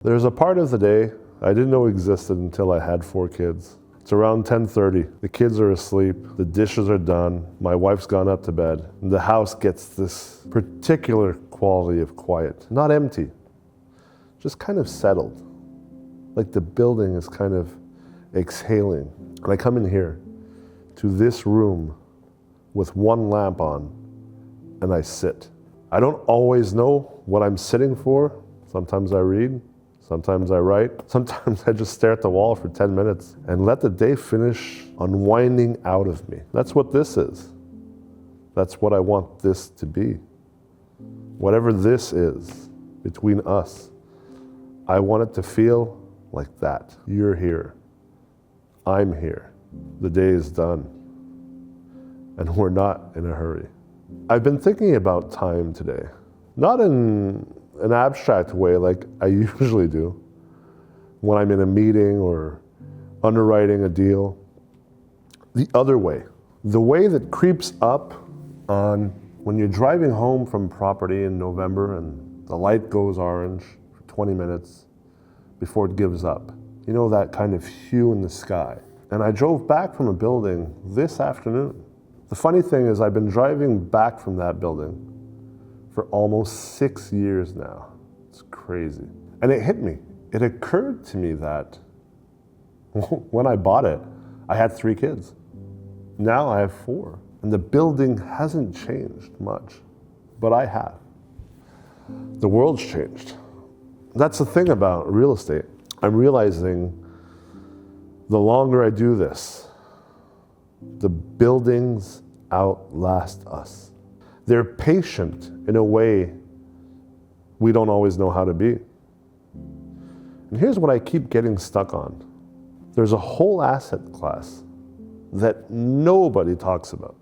There's a part of the day I didn't know existed until I had 4 kids. It's around 10:30. The kids are asleep, the dishes are done, my wife's gone up to bed, and the house gets this particular quality of quiet. Not empty, just kind of settled. Like the building is kind of exhaling. And I come in here to this room with one lamp on, and I sit. I don't always know what I'm sitting for. Sometimes I read, sometimes I write, sometimes I just stare at the wall for 10 minutes and let the day finish unwinding out of me. That's what this is. That's what I want this to be. Whatever this is between us, I want it to feel like that. You're here. I'm here. The day is done. And we're not in a hurry. I've been thinking about time today, not in an abstract way like I usually do when I'm in a meeting or underwriting a deal. The other way, the way that creeps up on when you're driving home from property in November and the light goes orange for 20 minutes before it gives up. You know, that kind of hue in the sky. And I drove back from a building this afternoon. The funny thing is I've been driving back from that building for almost 6 years now. It's crazy. And it hit me. It occurred to me that when I bought it, I had 3 kids. Now I have 4. And the building hasn't changed much, but I have. The world's changed. That's the thing about real estate. I'm realizing the longer I do this, the buildings outlast us. They're patient in a way we don't always know how to be. And here's what I keep getting stuck on. There's a whole asset class that nobody talks about,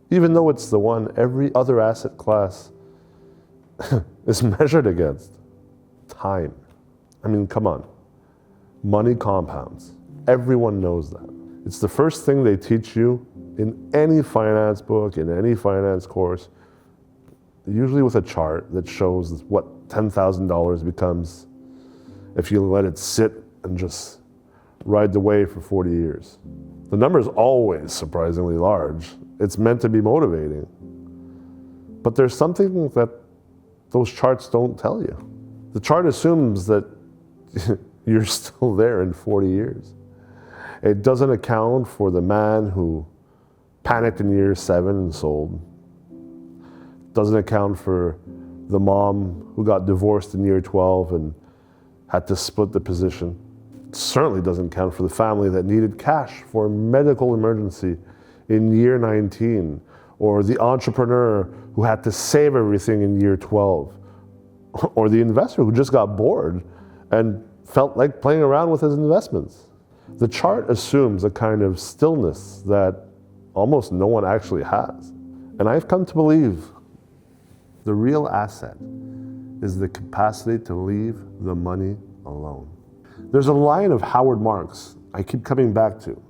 even though it's the one every other asset class is measured against. Time. I mean, come on. Money compounds. Everyone knows that. It's the first thing they teach you in any finance book, in any finance course, usually with a chart that shows what $10,000 becomes if you let it sit and just ride the wave for 40 years. The number is always surprisingly large. It's meant to be motivating. But there's something that those charts don't tell you. The chart assumes that you're still there in 40 years. It doesn't account for the man who panicked in year 7 and sold. It doesn't account for the mom who got divorced in year 12 and had to split the position. It certainly doesn't count for the family that needed cash for a medical emergency in year 19, or the entrepreneur who had to save everything in year 12, or the investor who just got bored and felt like playing around with his investments. The chart assumes a kind of stillness that almost no one actually has. And I've come to believe the real asset is the capacity to leave the money alone. There's a line of Howard Marks I keep coming back to,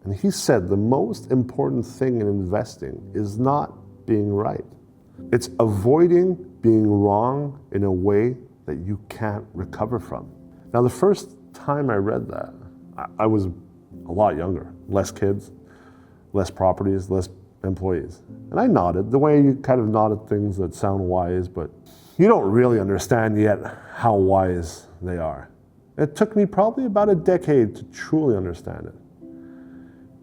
and he said the most important thing in investing is not being right. It's avoiding being wrong in a way that you can't recover from. Now, the first time I read that, I was a lot younger, less kids, less properties, less employees. And I nodded, the way you kind of nod at things that sound wise, but you don't really understand yet how wise they are. It took me probably about a decade to truly understand it.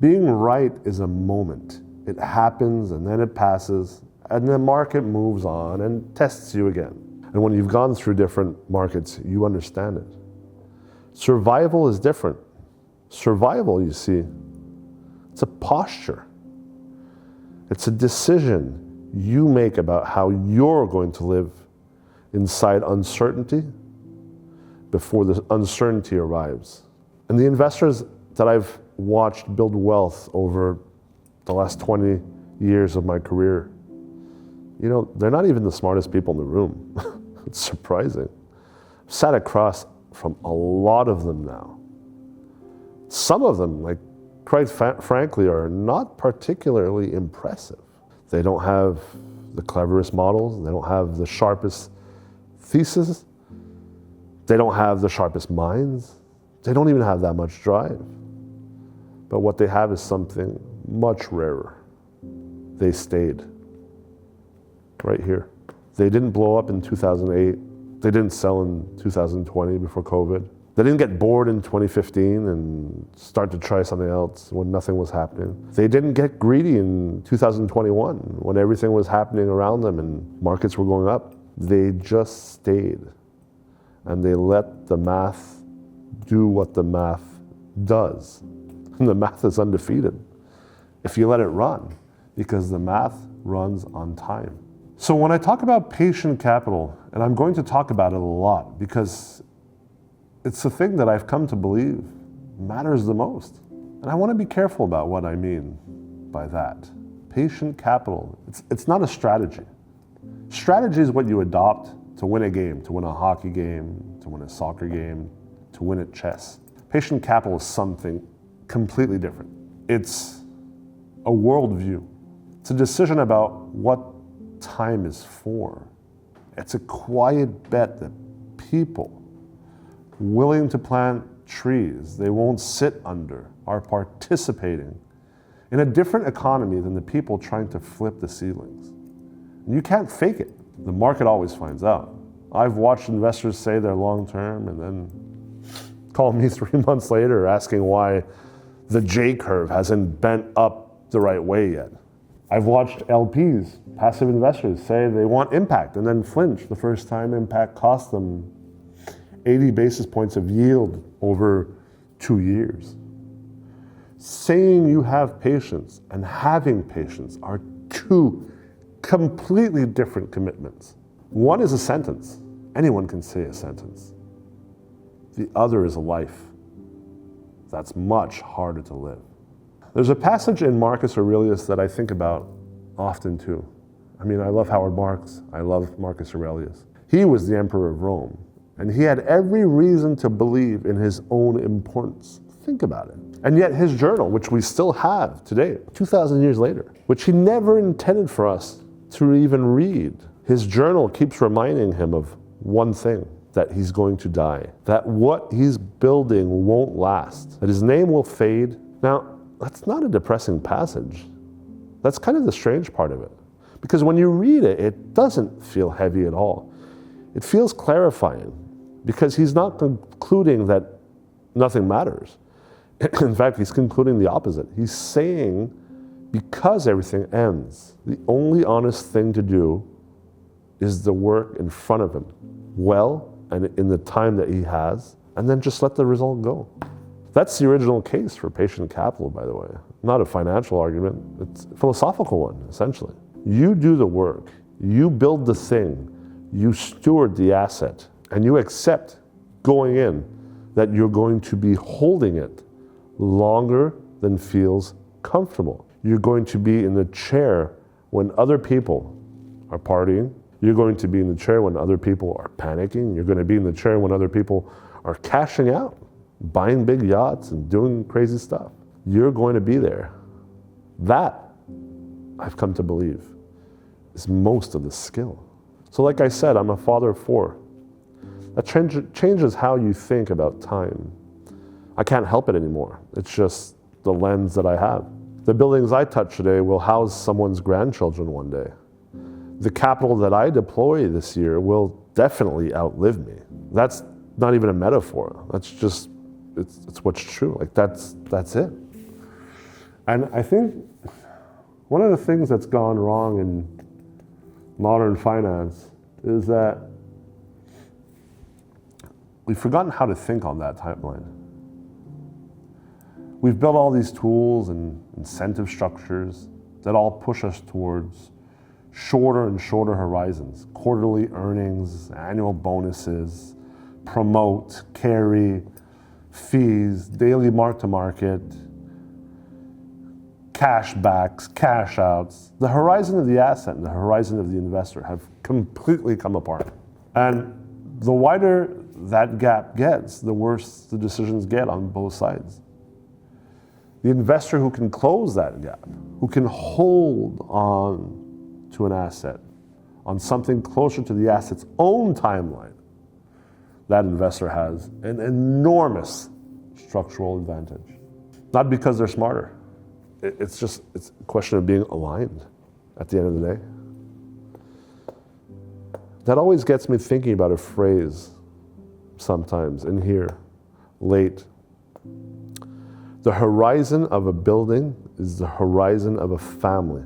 Being right is a moment. It happens and then it passes, and the market moves on and tests you again. And when you've gone through different markets, you understand it. Survival is different. Survival, you see, it's a posture. It's a decision you make about how you're going to live inside uncertainty before the uncertainty arrives. And the investors that I've watched build wealth over the last 20 years of my career, you know, they're not even the smartest people in the room. It's surprising. I've sat across from a lot of them now. Some of them, like, quite frankly, are not particularly impressive. They don't have the cleverest models, they don't have the sharpest thesis, They don't have the sharpest minds. They don't even have that much drive. But what they have is something much rarer. They stayed right here. They didn't blow up in 2008. They didn't sell in 2020 before COVID. They didn't get bored in 2015 and start to try something else when nothing was happening. They didn't get greedy in 2021 when everything was happening around them and markets were going up. They just stayed and they let the math do what the math does. And the math is undefeated if you let it run, because the math runs on time. So when I talk about patient capital, and I'm going to talk about it a lot because it's the thing that I've come to believe matters the most. And I want to be careful about what I mean by that. Patient capital, it's not a strategy. Strategy is what you adopt to win a game, to win a hockey game, to win a soccer game, to win at chess. Patient capital is something completely different. It's a worldview. It's a decision about what time is for. It's a quiet bet that people willing to plant trees they won't sit under are participating in a different economy than the people trying to flip the ceilings. And you can't fake it. The market always finds out. I've watched investors say they're long term and then call me 3 months later asking why the J curve hasn't bent up the right way yet. I've watched LPs, passive investors, say they want impact and then flinch the first time impact cost them 80 basis points of yield over 2 years. Saying you have patience and having patience are two completely different commitments. One is a sentence. Anyone can say a sentence. The other is a life. That's much harder to live. There's a passage in Marcus Aurelius that I think about often too. I mean, I love Howard Marks. I love Marcus Aurelius. He was the emperor of Rome, and he had every reason to believe in his own importance. Think about it. And yet his journal, which we still have today, 2,000 years later, which he never intended for us to even read, his journal keeps reminding him of one thing, that he's going to die, that what he's building won't last, that his name will fade. Now, that's not a depressing passage. That's kind of the strange part of it. Because when you read it, it doesn't feel heavy at all. It feels clarifying because he's not concluding that nothing matters. In fact, he's concluding the opposite. He's saying because everything ends, the only honest thing to do is the work in front of him, well, and in the time that he has, and then just let the result go. That's the original case for patient capital, by the way. Not a financial argument, it's a philosophical one, essentially. You do the work, you build the thing, you steward the asset, and you accept going in that you're going to be holding it longer than feels comfortable. You're going to be in the chair when other people are partying. You're going to be in the chair when other people are panicking. You're going to be in the chair when other people are cashing out, buying big yachts and doing crazy stuff. You're going to be there. That, I've come to believe, is most of the skill. So like I said, I'm a father of 4. That changes how you think about time. I can't help it anymore. It's just the lens that I have. The buildings I touch today will house someone's grandchildren one day. The capital that I deploy this year will definitely outlive me. That's not even a metaphor. That's just, it's what's true. Like that's it. And I think one of the things that's gone wrong in modern finance is that we've forgotten how to think on that timeline. We've built all these tools and incentive structures that all push us towards shorter and shorter horizons, quarterly earnings, annual bonuses, promote, carry, fees, daily mark-to-market, cash backs, cash outs. The horizon of the asset and the horizon of the investor have completely come apart. And the wider that gap gets, the worse the decisions get on both sides. The investor who can close that gap, who can hold on to an asset on something closer to the asset's own timeline, that investor has an enormous structural advantage. Not because they're smarter. It's a question of being aligned at the end of the day. That always gets me thinking about a phrase sometimes in here, late. The horizon of a building is the horizon of a family.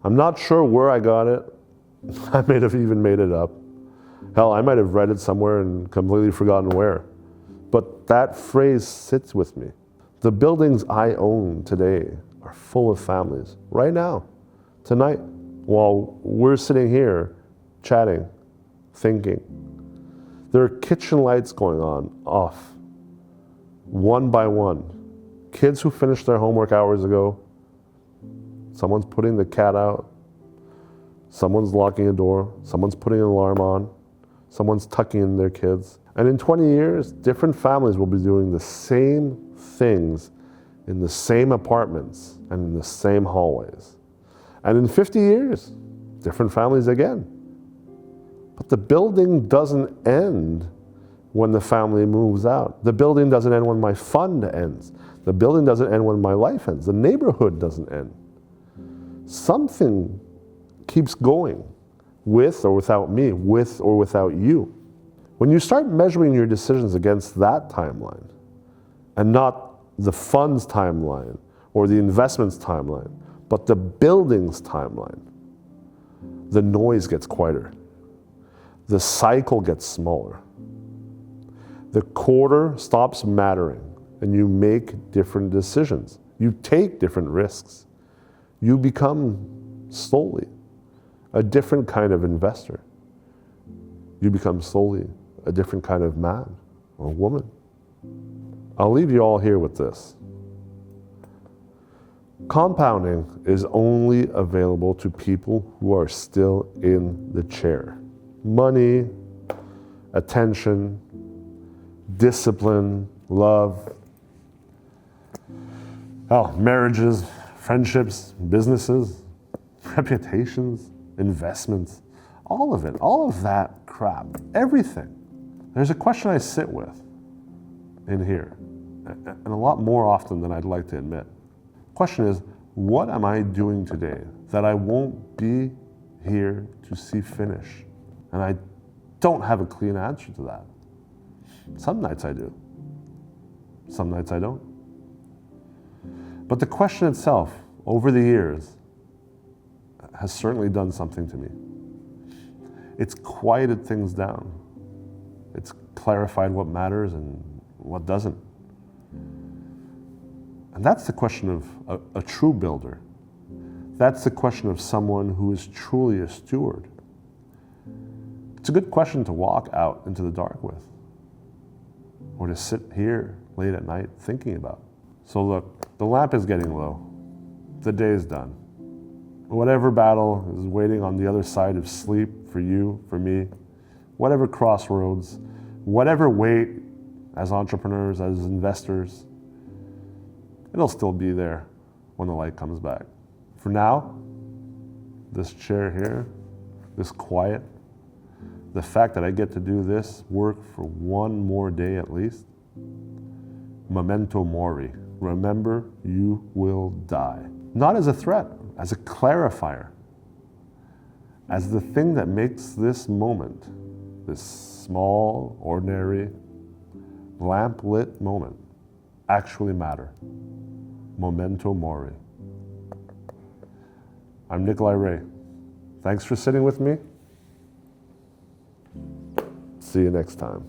I'm not sure where I got it. I may have even made it up. Hell, I might have read it somewhere and completely forgotten where. But that phrase sits with me. The buildings I own today are full of families. Right now, tonight, while we're sitting here chatting, thinking, there are kitchen lights going on, off, one by one. Kids who finished their homework hours ago, someone's putting the cat out, someone's locking a door, someone's putting an alarm on, someone's tucking in their kids. And in 20 years, different families will be doing the same things in the same apartments and in the same hallways. And in 50 years, different families again. But the building doesn't end when the family moves out. The building doesn't end when my fund ends. The building doesn't end when my life ends. The neighborhood doesn't end. Something keeps going, with or without me, with or without you. When you start measuring your decisions against that timeline, and not the fund's timeline or the investment's timeline, but the building's timeline, the noise gets quieter. The cycle gets smaller. The quarter stops mattering, and you make different decisions. You take different risks. You become slowly a different kind of investor. You become slowly a different kind of man or woman. I'll leave you all here with this. Compounding is only available to people who are still in the chair. Money, attention, discipline, love, marriages, friendships, businesses, reputations, investments, all of it, all of that crap, everything. There's a question I sit with in here, and a lot more often than I'd like to admit. The question is, what am I doing today that I won't be here to see finish? And I don't have a clean answer to that. Some nights I do. Some nights I don't. But the question itself, over the years, has certainly done something to me. It's quieted things down. It's clarified what matters and what doesn't. And that's the question of a true builder. That's the question of someone who is truly a steward. It's a good question to walk out into the dark with, or to sit here late at night thinking about. So look, the lamp is getting low. The day is done. Whatever battle is waiting on the other side of sleep for you, for me, whatever crossroads, whatever wait as entrepreneurs, as investors, it'll still be there when the light comes back. For now, this chair here, this quiet, the fact that I get to do this work for one more day at least, memento mori. Remember, you will die. Not as a threat, as a clarifier, as the thing that makes this moment, this small, ordinary, lamp-lit moment, actually matter. Memento mori. I'm Nikolai Ray. Thanks for sitting with me. See you next time.